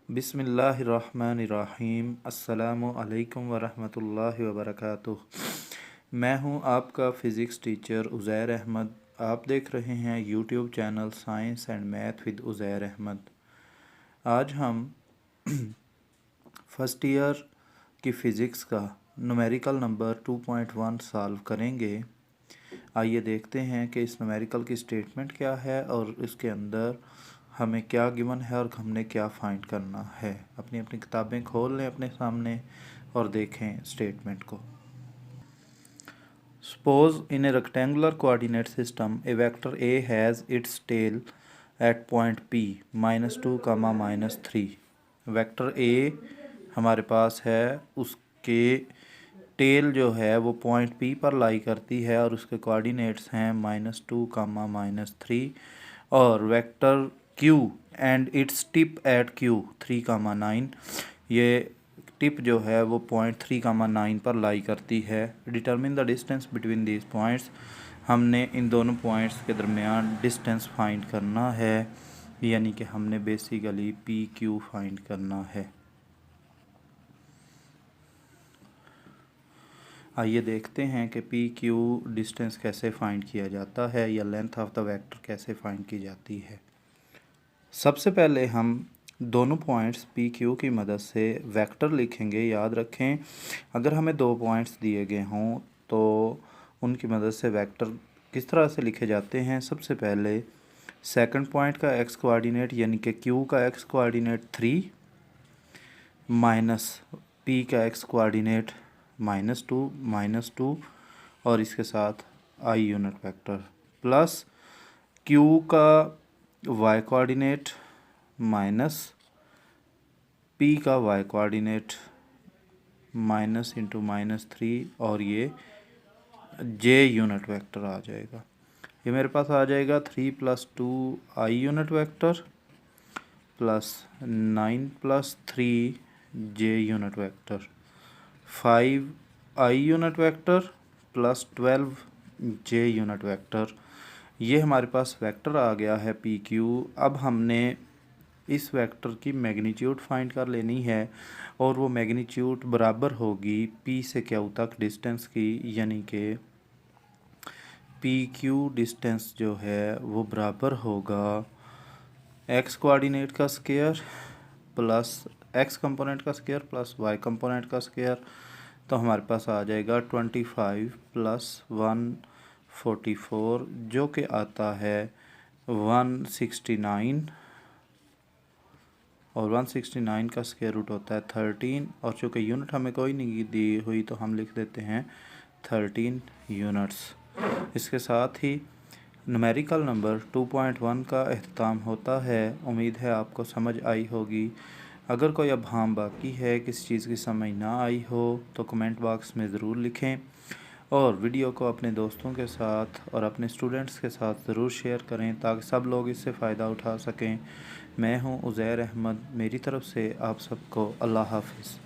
बिस्मिल्लाहिर्रहमानिर्रहीम। अस्सलामु अलैकुम वरहमतुल्लाहि वबरकातुह। मैं हूं आपका फ़िज़िक्स टीचर उज़ैर अहमद। आप देख रहे हैं YouTube channel science and math with Uzair Ahmed. आज हम फर्स्ट ईयर की फ़िज़िक्स का न्यूमेरिकल नंबर 2.1 सॉल्व करेंगे। आइए देखते हैं कि इस न्यूमेरिकल की स्टेटमेंट क्या है और इसके अंदर हमें क्या गिवन है और हमने क्या फाइंड करना है। अपनी अपनी किताबें खोल लें अपने सामने और देखें स्टेटमेंट को। Suppose in a rectangular coordinate system a vector A has its tail at point P -2, -3। Vector A हमारे पास है, उसके टेल जो है वो पॉइंट पी पर लाई करती है और उसके कोऑर्डिनेट्स हैं -2, -3। और vector Q and its tip at Q 3, 9। ये टिप जो है वो पॉइंट 3, 9 पर लाई करती है। Determine the distance between these points. हमने इन दोनों पॉइंट्स के दरमियान डिस्टेंस फाइंड करना है, यानी कि हमने बेसिकली पी क्यू फाइंड करना है। आइए देखते हैं कि पी क्यू डिस्टेंस कैसे फाइंड किया जाता है या लेंथ ऑफ द वेक्टर कैसे फाइंड की जाती है। सबसे पहले हम दोनों पॉइंट्स पी क्यू की मदद से वेक्टर लिखेंगे। याद रखें, अगर हमें दो पॉइंट्स दिए गए हों तो उनकी मदद से वेक्टर किस तरह से लिखे जाते हैं। सबसे पहले सेकंड पॉइंट का एक्स कोऑर्डिनेट यानी कि क्यू का एक्स कोऑर्डिनेट 3 माइनस पी का एक्स कोऑर्डिनेट -2 और इसके साथ I unit vector plus Q का वाई कोऑर्डिनेट माइनस पी का वाई कोऑर्डिनेट -3 और ये जे यूनिट वेक्टर आ जाएगा। ये मेरे पास आ जाएगा 3 + 2 I unit vector plus 9 + 3 J unit vector 5 I unit vector plus 12 J unit vector. ये हमारे पास वेक्टर आ गया है पी क्यू। अब हमने इस वेक्टर की मैग्नीट्यूड फाइंड कर लेनी है और वो मैग्नीट्यूड बराबर होगी पी से क्यू तक डिस्टेंस की, यानी कि पी क्यू डिस्टेंस जो है वो बराबर होगा एक्स कोऑर्डिनेट का स्क्वायर प्लस एक्स कंपोनेंट का स्क्वायर प्लस वाई कंपोनेंट का स्क्वायर। तो हमारे पास आ जाएगा 25 + 144 जो कि आता है 169 और 169 का स्क्वायर रूट होता है 13 और चूँकि यूनिट हमें कोई नहीं दी हुई तो हम लिख देते हैं 13 यूनिट्स। इसके साथ ही न्यूमेरिकल नंबर 2.1 का अख्ताम होता है। उम्मीद है आपको समझ आई होगी। अगर कोई अबहाम बाकी है, किसी चीज़ की समझ ना आई हो तो कमेंट बॉक्स में ज़रूर लिखें और वीडियो को अपने दोस्तों के साथ और अपने स्टूडेंट्स के साथ ज़रूर शेयर करें ताकि सब लोग इससे फ़ायदा उठा सकें। मैं हूं उज़ैर अहमद। मेरी तरफ़ से आप सबको अल्लाह हाफ़िज़।